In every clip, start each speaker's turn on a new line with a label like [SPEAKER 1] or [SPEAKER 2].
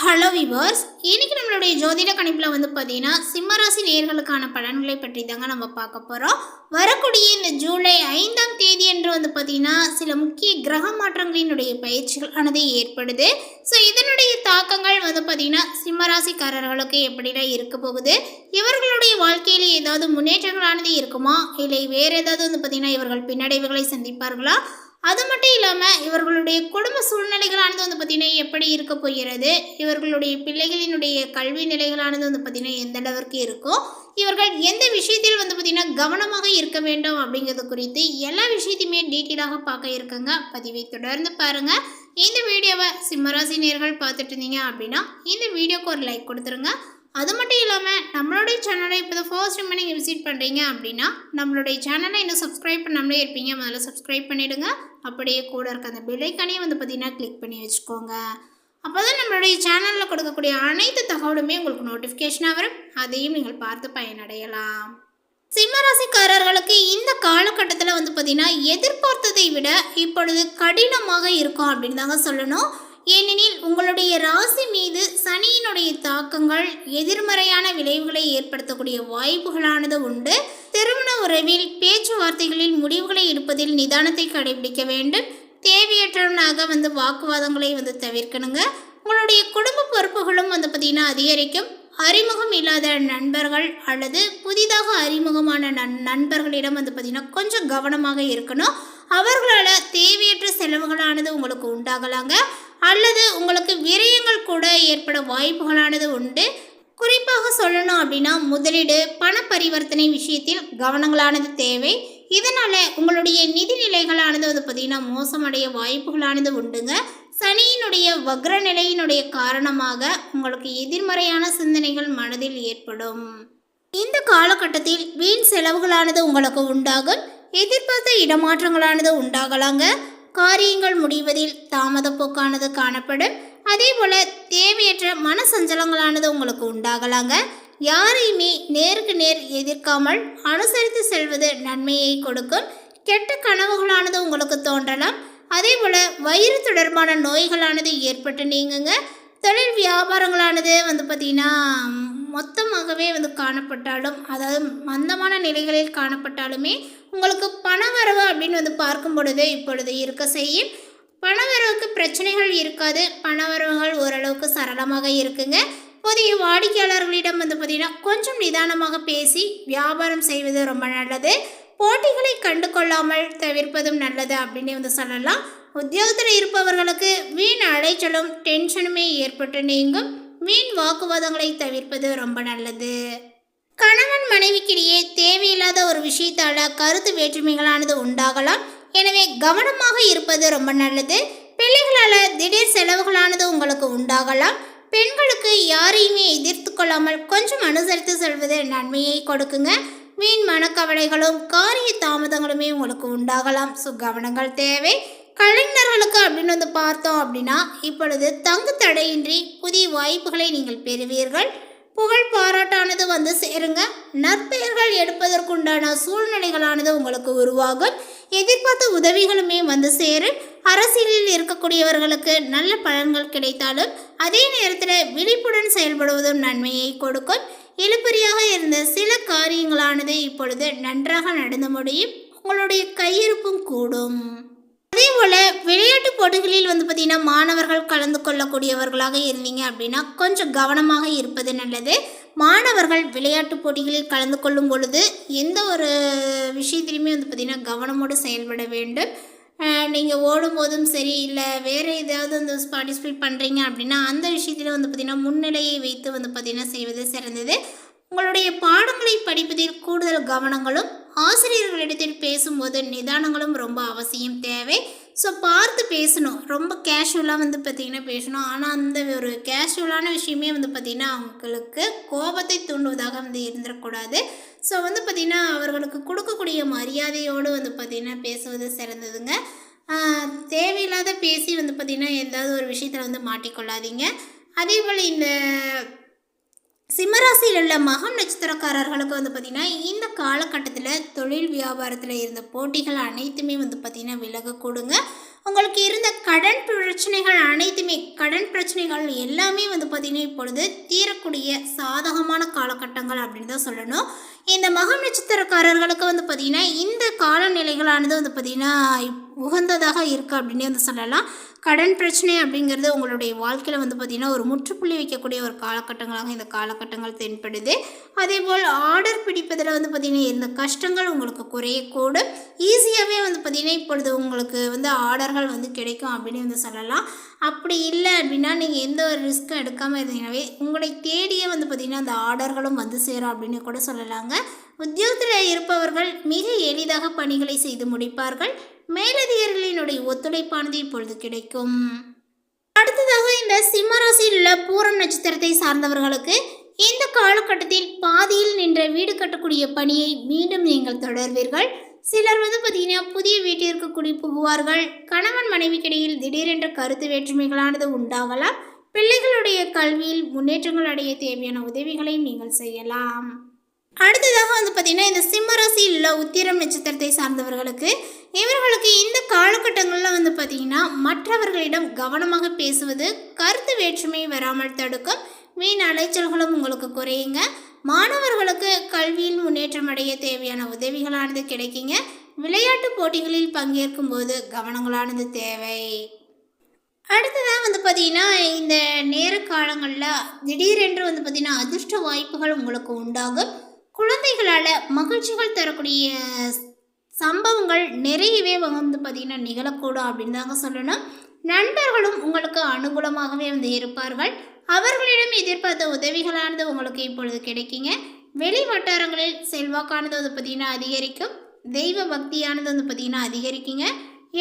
[SPEAKER 1] Hello viewers, இன்னைக்கு நம்மளுடைய ஜோதிட கணிப்பில் பார்த்தீங்கன்னா சிம்மராசி நேயர்களுக்கான பலன்களை பற்றி தாங்க நம்ம பார்க்க போகிறோம். வரக்கூடிய இந்த ஜூலை 5ஆம் தேதி என்று பார்த்தீங்கன்னா சில முக்கிய கிரக மாற்றங்களினுடைய பயிற்சிகளானது ஏற்படுது. ஸோ இதனுடைய தாக்கங்கள் பார்த்தீங்கன்னா சிம்மராசிக்காரர்களுக்கு எப்படிலாம் இருக்க போகுது, இவர்களுடைய வாழ்க்கையில் ஏதாவது முன்னேற்றங்களானது இருக்குமா, இல்லை வேறு ஏதாவது பார்த்தீங்கன்னா இவர்கள் பின்னடைவுகளை சந்திப்பார்களா, அது மட்டும் இல்லாமல் இவர்களுடைய குடும்ப சூழ்நிலைகளானது பார்த்திங்கன்னா எப்படி இருக்க போகிறது, இவர்களுடைய பிள்ளைகளினுடைய கல்வி நிலைகளானது பார்த்திங்கன்னா எந்த அளவிற்கு இருக்கும், இவர்கள் எந்த விஷயத்தில் பார்த்திங்கன்னா கவனமாக இருக்க வேண்டும் அப்படிங்கிறது குறித்து எல்லா விஷயத்தையுமே டீட்டெயிலாக பார்க்க இருக்காங்க. பதிவை தொடர்ந்து பாருங்கள். இந்த வீடியோவை சிம்மராசி நேயர்கள் பார்த்துட்டு இருந்தீங்க அப்படின்னா இந்த வீடியோக்கு ஒரு லைக் கொடுத்துருங்க. அது மட்டும் இல்லாமல் நம்மளுடைய சேனலை இப்போ தான் ஃபர்ஸ்ட் டைம் நீங்கள் விசிட் பண்ணுறீங்க அப்படின்னா நம்மளுடைய சேனலை இன்னும் சப்ஸ்கிரைப் பண்ணாமலே இருப்பீங்க, முதல்ல சப்ஸ்கிரைப் பண்ணிவிடுங்க. அப்படியே கூட இருக்க அந்த பெல் ஐக்கானையும் பார்த்திங்கன்னா கிளிக் பண்ணி வச்சுக்கோங்க. அப்போ தான் நம்மளுடைய சேனலில் கொடுக்கக்கூடிய அனைத்து தகவலுமே உங்களுக்கு நோட்டிஃபிகேஷனாக வரும், அதையும் நீங்கள் பார்த்து பயனடையலாம். சிம்மராசிக்காரர்களுக்கு இந்த காலகட்டத்தில் பார்த்திங்கன்னா எதிர்பார்த்ததை விட இப்பொழுது கடினமாக இருக்கும் அப்படின்னு தாங்க சொல்லணும். ஏனெனில் உங்களுடைய ராசி மீது சனியினுடைய தாக்கங்கள் எதிர்மறையான விளைவுகளை ஏற்படுத்தக்கூடிய வாய்ப்புகளானது உண்டு. திருமண உறவில் பேச்சுவார்த்தைகளில் முடிவுகளை எடுப்பதில் நிதானத்தை கடைபிடிக்க வேண்டும். தேவையற்றவனாக வாக்குவாதங்களை தவிர்க்கணுங்க. உங்களுடைய குடும்ப பொறுப்புகளும் பார்த்திங்கன்னா அதிகரிக்கும். அறிமுகம் இல்லாத நண்பர்கள் அல்லது புதிதாக அறிமுகமான நண்பர்களிடம் பார்த்திங்கன்னா கொஞ்சம் கவனமாக இருக்கணும். அவர்களால் தேவையற்ற செலவுகளானது உங்களுக்கு உண்டாகலாங்க, அல்லது உங்களுக்கு விரயங்கள் கூட ஏற்பட வாய்ப்புகளானது உண்டு. குறிப்பாக சொல்லணும் அப்படின்னா முதலீடு பண பரிவர்த்தனை விஷயத்தில் கவனங்களானது தேவை. இதனால் உங்களுடைய நிதிநிலைகளானது பார்த்திங்கன்னா மோசமடைய வாய்ப்புகளானது உண்டுங்க. சனியினுடைய வக்ர நிலையினுடைய காரணமாக உங்களுக்கு எதிர்மறையான சிந்தனைகள் மனதில் ஏற்படும். இந்த காலகட்டத்தில் வீண் செலவுகளானது உங்களுக்கு உண்டாகும். எதிர்பார்த்த இடமாற்றங்களானது உண்டாகலாங்க. காரியங்கள் முடிவதில் தாமத போக்கானது காணப்படும். அதே போல் தேவையற்ற மன சஞ்சலங்களானது உங்களுக்கு உண்டாகலாங்க. யாரையுமே நேருக்கு நேர் எதிர்க்காமல் அனுசரித்து செல்வது நன்மையை கொடுக்கும். கெட்ட கனவுகளானது உங்களுக்கு தோன்றலாம். அதே போல் வயிறு தொடர்பான நோய்களானது ஏற்பட்டு நீங்குங்க. தொழில் வியாபாரங்களானது பார்த்திங்கன்னா மொத்தமாகவே காணப்பட்டாலும், அதாவது மந்தமான நிலைகளில் காணப்பட்டாலுமே உங்களுக்கு பணவரவு அப்படின்னு பார்க்கும் பொழுது இப்பொழுது இருக்க செய்யும். பணவரவுக்கு பிரச்சனைகள் இருக்காது. பணவரவுகள் ஓரளவுக்கு சரளமாக இருக்குங்க. புதிய வாடிக்கையாளர்களிடம் பார்த்திங்கன்னா கொஞ்சம் நிதானமாக பேசி வியாபாரம் செய்வது ரொம்ப நல்லது. போட்டிகளை கண்டு கொள்ளாமல் தவிர்ப்பதும் நல்லது அப்படின்னு சொல்லலாம். உத்தியோகத்தில் இருப்பவர்களுக்கு வீண் அலைச்சலும் டென்ஷனுமே ஏற்பட்டு நீங்கும். வீண் வாக்குவாதங்களை தவிர்ப்பது ரொம்ப நல்லது. கணவன் மனைவிக்கிடையே தேவையில்லாத ஒரு விஷயத்தால் கருத்து வேற்றுமைகளானது உண்டாகலாம். எனவே கவனமாக இருப்பது ரொம்ப நல்லது. பிள்ளைகளால் திடீர் செலவுகளானது உங்களுக்கு உண்டாகலாம். பெண்களுக்கு யாரையுமே எதிர்த்து கொள்ளாமல் கொஞ்சம் அனுசரித்து செல்வது நன்மையை கொடுக்குங்க. வீண் மனக்கவலைகளும் காரிய தாமதங்களுமே உங்களுக்கு உண்டாகலாம். ஸோ கவனங்கள் தேவை. கலைஞர்களுக்கு அப்படின்னு பார்த்தோம் அப்படின்னா இப்பொழுது தங்கு தடையின்றி புதிய வாய்ப்புகளை நீங்கள் பெறுவீர்கள். புகழ் பாராட்டானது சேருங்க. நற்பெயர்கள் எடுப்பதற்குண்டான சூழ்நிலைகளானது உங்களுக்கு உருவாகும். எதிர்பார்த்த உதவிகளுமே சேரும். அரசியலில் இருக்கக்கூடியவர்களுக்கு நல்ல பலன்கள் கிடைத்தாலும் அதே நேரத்தில் விழிப்புடன் செயல்படுவதும் நன்மையை கொடுக்கும். இழுபறியாக இருந்த சில காரியங்களானது இப்பொழுது நன்றாக நடந்து முடியும். உங்களுடைய கையிருப்பும் கூடும். அதே போல் விளையாட்டு போட்டிகளில் பார்த்திங்கன்னா மாணவர்கள் கலந்து கொள்ளக்கூடியவர்களாக இருந்தீங்க அப்படின்னா கொஞ்சம் கவனமாக இருப்பது நல்லது. மாணவர்கள் விளையாட்டு போட்டிகளில் கலந்து கொள்ளும் பொழுது எந்த ஒரு விஷயத்திலையுமே பார்த்திங்கன்னா கவனமோடு செயல்பட வேண்டும். நீங்கள் ஓடும்போதும் சரி, இல்லை வேறு ஏதாவது பார்ட்டிசிபேட் பண்ணுறீங்க அப்படின்னா அந்த விஷயத்தில் பார்த்திங்கன்னா முன்னிலையை வைத்து பார்த்திங்கன்னா செய்வது சிறந்தது. உங்களுடைய பாடங்களை படிப்பதில் கூடுதல் கவனங்களும் ஆசிரியர்களிடத்தில் பேசும்போது நிதானங்களும் ரொம்ப அவசியம் தேவை. ஸோ பார்த்து பேசணும். ரொம்ப கேஷுவலாக பார்த்திங்கன்னா பேசணும். ஆனால் அந்த ஒரு கேஷுவலான விஷயமே பார்த்திங்கன்னா அவங்களுக்கு கோபத்தை தூண்டுவதாக இருந்துடக்கூடாது. ஸோ பார்த்திங்கன்னா அவர்களுக்கு கொடுக்கக்கூடிய மரியாதையோடு பார்த்திங்கன்னா பேசுவது சிறந்ததுங்க. தேவையில்லாத பேசி பார்த்திங்கன்னா ஏதாவது ஒரு விஷயத்தில் மாட்டிக்கொள்ளாதீங்க. அதே போல் இந்த சிம்மராசியில் உள்ள மகம் நட்சத்திரக்காரர்களுக்கு பார்த்திங்கன்னா இந்த காலகட்டத்தில் தொழில் வியாபாரத்தில் இருந்த போட்டிகள் அனைத்துமே பார்த்திங்கன்னா விலக கொடுங்க. உங்களுக்கு இருந்த கடன் பிரச்சனைகள் அனைத்துமே, கடன் பிரச்சனைகள் எல்லாமே வந்து பார்த்திங்கன்னா இப்பொழுது தீரக்கூடிய சாதகமான காலகட்டங்கள் அப்படின்னு தான் சொல்லணும். இந்த மகம் நட்சத்திரக்காரர்களுக்கு வந்து பார்த்திங்கன்னா இந்த காலநிலைகளானது வந்து பார்த்திங்கன்னா உகந்ததாக இருக்குது அப்படின்னே வந்து சொல்லலாம். கடன் பிரச்சனை அப்படிங்கிறது உங்களுடைய வாழ்க்கையில் வந்து பார்த்திங்கன்னா ஒரு முற்றுப்புள்ளி வைக்கக்கூடிய ஒரு காலகட்டங்களாக இந்த காலகட்டங்கள் தென்படுது. அதேபோல் ஆர்டர் பிடிப்பதில் வந்து பார்த்திங்கன்னா இந்த கஷ்டங்கள் உங்களுக்கு குறையக்கூடும். ஈஸியாகவே வந்து பார்த்திங்கன்னா இப்பொழுது உங்களுக்கு வந்து ஆர்டர்கள் வந்து கிடைக்கும் அப்படின்னு வந்து சொல்லலாம். அப்படி இல்லை அப்படின்னா நீங்கள் எந்த ஒரு ரிஸ்க்கும் எடுக்காமல் இருந்தீங்கன்னாவே உங்களை தேடியே வந்து பார்த்திங்கன்னா அந்த ஆர்டர்களும் வந்து சேரும் அப்படின்னு கூட சொல்லலாங்க. உத்தியோகத்தில் இருப்பவர்கள் மிக எளிதாக பணிகளை செய்து முடிப்பார்கள். மேலதிகாரிகளினுடைய ஒத்துழைப்பானது இப்பொழுது கிடைக்கும். அடுத்ததாக இந்த சிம்மராசியில் உள்ள பூரம் நட்சத்திரத்தை சார்ந்தவர்களுக்கு இந்த காலகட்டத்தில் பாதியில் நின்ற வீடு கட்டக்கூடிய பணியை மீண்டும் நீங்கள் தொடர்வீர்கள். சிலர் வந்து பார்த்தீங்கன்னா புதிய வீட்டிற்கு குடி புகுவார்கள். கணவன் மனைவிக்கிடையில் திடீரென்ற கருத்து வேற்றுமைகளானது உண்டாகலாம். பிள்ளைகளுடைய கல்வியில் முன்னேற்றங்கள் அடைய தேவையான உதவிகளை நீங்கள் செய்யலாம். அடுத்ததாக வந்து பார்த்திங்கன்னா இந்த சிம்மராசியில் உள்ள உத்திரம் நட்சத்திரத்தை சார்ந்தவர்களுக்கு இவர்களுக்கு இந்த காலகட்டங்களில் வந்து பார்த்திங்கன்னா மற்றவர்களிடம் கவனமாக பேசுவது கருத்து வேற்றுமை வராமல் தடுக்கும். வீண் அலைச்சல்களும் உங்களுக்கு குறையுங்க. மாணவர்களுக்கு கல்வியில் முன்னேற்றம் அடைய தேவையான உதவிகளானது கிடைக்குங்க. விளையாட்டு போட்டிகளில் பங்கேற்கும் போது கவனங்களானது தேவை. அடுத்ததாக வந்து பார்த்திங்கன்னா இந்த நேர காலங்களில் திடீரென்று வந்து பார்த்திங்கன்னா அதிர்ஷ்ட வாய்ப்புகள் உங்களுக்கு உண்டாகும். குழந்தைகளால் மகிழ்ச்சிகள் தரக்கூடிய சம்பவங்கள் நிறையவே வந்து பார்த்திங்கன்னா நிகழக்கூடும் அப்படின்னு தாங்க சொல்லணும். நண்பர்களும் உங்களுக்கு அனுகூலமாகவே வந்து இருப்பார்கள். அவர்களிடம் எதிர்பார்த்த உதவிகளானது உங்களுக்கு இப்பொழுது கிடைக்குங்க. வெளி வட்டாரங்களில் செல்வாக்கானது வந்து பார்த்திங்கன்னா அதிகரிக்கும். தெய்வ பக்தியானது வந்து பார்த்திங்கன்னா அதிகரிக்குங்க.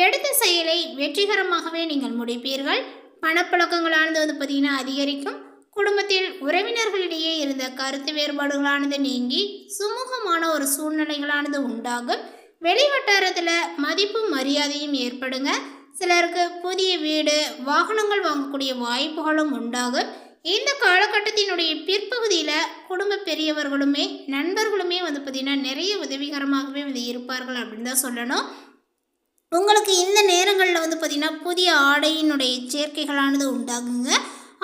[SPEAKER 1] எடுத்த செயலை வெற்றிகரமாகவே நீங்கள் முடிப்பீர்கள். பணப்பழக்கங்களானது வந்து பார்த்திங்கன்னா அதிகரிக்கும். குடும்பத்தில் உறவினர்களிடையே இருந்த கருத்து வேறுபாடுகளானது நீங்கி சுமூகமான ஒரு சூழ்நிலைகளானது உண்டாகும். வெளிவட்டாரத்தில் மதிப்பும் மரியாதையும் ஏற்படுங்க. சிலருக்கு புதிய வீடு வாகனங்கள் வாங்கக்கூடிய வாய்ப்புகளும் உண்டாகும். இந்த காலகட்டத்தினுடைய பிற்பகுதியில் குடும்ப பெரியவர்களுமே நண்பர்களுமே வந்து பார்த்திங்கன்னா நிறைய உதவிகரமாகவே வந்து இருப்பார்கள் அப்படின்னு தான் சொல்லணும். உங்களுக்கு இந்த நேரங்களில் வந்து பார்த்திங்கன்னா புதிய ஆடையினுடைய சேர்க்கைகளானது உண்டாகுங்க.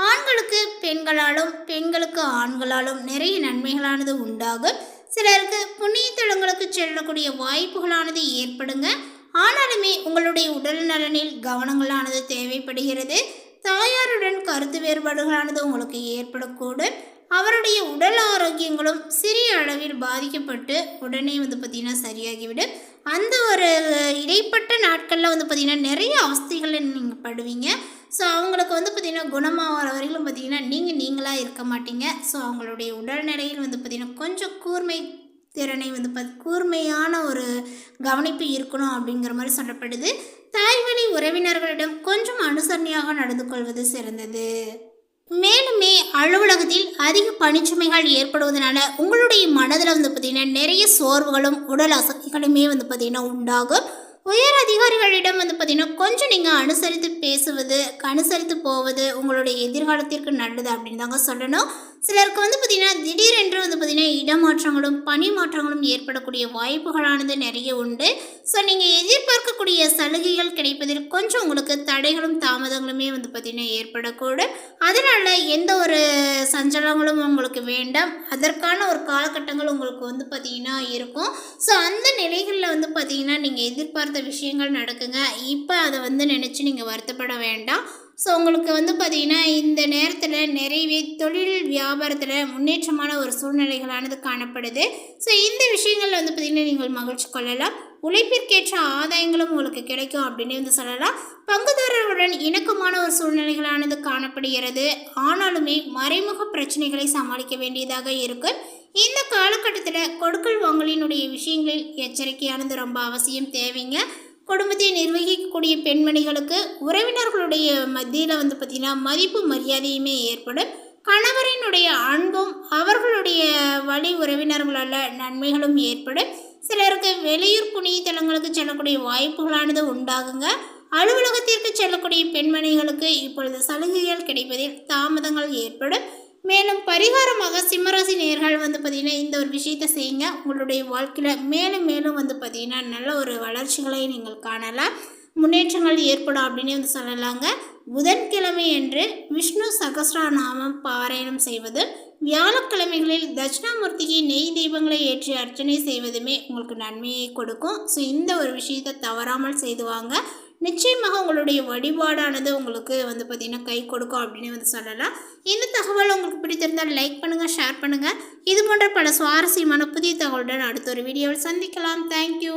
[SPEAKER 1] ஆண்களுக்கு பெண்களாலும் பெண்களுக்கு ஆண்களாலும் நிறைய நன்மைகளானது உண்டாகும். சிலருக்கு புண்ணிய தலங்களுக்கு செல்லக்கூடிய வாய்ப்புகளானது ஏற்படுங்க. ஆனாலுமே உங்களுடைய உடல் நலனில் கவனங்களானது தேவைப்படுகிறது. தாயாருடன் கருத்து வேறுபாடுகளானது உங்களுக்கு ஏற்படக்கூடும். அவருடைய உடல் ஆரோக்கியங்களும் சிறிய அளவில் பாதிக்கப்பட்டு உடனே வந்து பார்த்திங்கன்னா சரியாகிவிடும். அந்த ஒரு இடைப்பட்ட நாட்களில் வந்து பார்த்திங்கன்னா நிறைய அவஸ்தைகளை நீங்கள் படுவீங்க. ஸோ அவங்களுக்கு வந்து பார்த்திங்கன்னா குணமாகிற வரையிலும் பார்த்திங்கன்னா நீங்களாக இருக்க மாட்டீங்க. ஸோ அவங்களுடைய உடல்நிலையில் வந்து பார்த்திங்கன்னா கொஞ்சம் கூர்மை திறனை வந்து கூர்மையான ஒரு கவனிப்பு இருக்கணும் அப்படிங்கிற மாதிரி சொல்லப்படுது. தாய்வழி உறவினர்களிடம் கொஞ்சம் அனுசரணையாக நடந்து கொள்வது சிறந்தது. மேலுமே அலுவலகத்தில் அதிக பணிச்சுமைகள் ஏற்படுவதனால உங்களுடைய மனதில் வந்து பார்த்திங்கன்னா நிறைய சோர்வுகளும் உடல் அசதிகளுமே வந்து பார்த்திங்கன்னா உண்டாகும். உயர் அதிகாரிகளிடம் வந்து பார்த்திங்கன்னா கொஞ்சம் நீங்கள் அனுசரித்து பேசுவது அனுசரித்து போவது உங்களுடைய எதிர்காலத்திற்கு நல்லது அப்படின்னு தாங்க சொல்லணும். சிலருக்கு வந்து பார்த்திங்கன்னா திடீரென்று வந்து பார்த்திங்கன்னா இடமாற்றங்களும் பணி மாற்றங்களும் ஏற்படக்கூடிய வாய்ப்புகளானது நிறைய உண்டு. ஸோ நீங்கள் எதிர்பார்க்கக்கூடிய சலுகைகள் கிடைப்பதில் கொஞ்சம் உங்களுக்கு தடைகளும் தாமதங்களுமே வந்து பார்த்திங்கன்னா ஏற்படக்கூடும். அதனால் எந்த ஒரு சஞ்சலங்களும் உங்களுக்கு வேண்டாம். அதற்கான ஒரு காலகட்டங்கள் உங்களுக்கு வந்து பார்த்திங்கன்னா இருக்கும். ஸோ அந்த நிலைகளில் வந்து பார்த்திங்கன்னா நீங்கள் எதிர்பார்த்த விஷயங்கள் நடக்குங்க. இப்போ அதை வந்து நினச்சி நீங்கள் வருத்தப்பட வேண்டாம். ஸோ உங்களுக்கு வந்து பார்த்திங்கன்னா இந்த நேரத்தில் நிறையவே தொழில் வியாபாரத்தில் முன்னேற்றமான ஒரு சூழ்நிலைகளானது காணப்படுது. ஸோ இந்த விஷயங்களில் வந்து பார்த்திங்கன்னா நீங்கள் மகிழ்ச்சி கொள்ளலாம். உழைப்பிற்கேற்ற ஆதாயங்களும் உங்களுக்கு கிடைக்கும் அப்படின்னு வந்து சொல்லலாம். பங்குதாரர்களுடன் இணக்கமான ஒரு சூழ்நிலைகளானது காணப்படுகிறது. ஆனாலுமே மறைமுக பிரச்சனைகளை சமாளிக்க வேண்டியதாக இருக்கும். இந்த காலகட்டத்தில் கொடுக்கல் வாங்கலினுடைய விஷயங்களில் எச்சரிக்கையானது ரொம்ப அவசியம் தேவைங்க. குடும்பத்தை நிர்வகிக்கக்கூடிய பெண்மணிகளுக்கு உறவினர்களுடைய மத்தியில் வந்து பார்த்திங்கன்னா மதிப்பு மரியாதையுமே ஏற்படும். கணவரினுடைய அன்பும் அவர்களுடைய வழி உறவினர்களால் நன்மைகளும் ஏற்படும். சிலருக்கு வெளியூர் புண்ணிய தலங்களுக்கு செல்லக்கூடிய வாய்ப்புகளானது உண்டாகுங்க. அலுவலகத்திற்கு செல்லக்கூடிய பெண்மணிகளுக்கு இப்பொழுது சலுகைகள் கிடைப்பதில் தாமதங்கள் ஏற்படும். மேலும் பரிகாரமாக சிம்மராசி நேயர்கள் வந்து பார்த்திங்கன்னா இந்த ஒரு விஷயத்தை செய்யுங்க. உங்களுடைய வாழ்க்கையில் மேலும் மேலும் வந்து பார்த்திங்கன்னா நல்ல ஒரு வளர்ச்சிகளை நீங்கள் காணலாம். முன்னேற்றங்கள் ஏற்படும் அப்படின்னு வந்து சொல்லலாங்க. புதன்கிழமை என்று விஷ்ணு சகஸ்ரநாமம் பாராயணம் செய்வது, வியாழக்கிழமைகளில் தட்சிணாமூர்த்திக்கு நெய் தீபங்களை ஏற்றி அர்ச்சனை செய்வதுமே உங்களுக்கு நன்மையை கொடுக்கும். ஸோ இந்த ஒரு விஷயத்தை தவறாமல் செய்து வாங்க. நிச்சயமாக உங்களுடைய வழிபாடானது உங்களுக்கு வந்து பார்த்திங்கன்னா கை கொடுக்கும் அப்படின்னு வந்து சொல்லலாம். இந்த தகவல் உங்களுக்கு பிடித்திருந்தால் லைக் பண்ணுங்கள், ஷேர் பண்ணுங்கள். இது போன்ற பல சுவாரஸ்யமான புதிய தகவலுடன் அடுத்த ஒரு வீடியோவில் சந்திக்கலாம். தேங்க்யூ.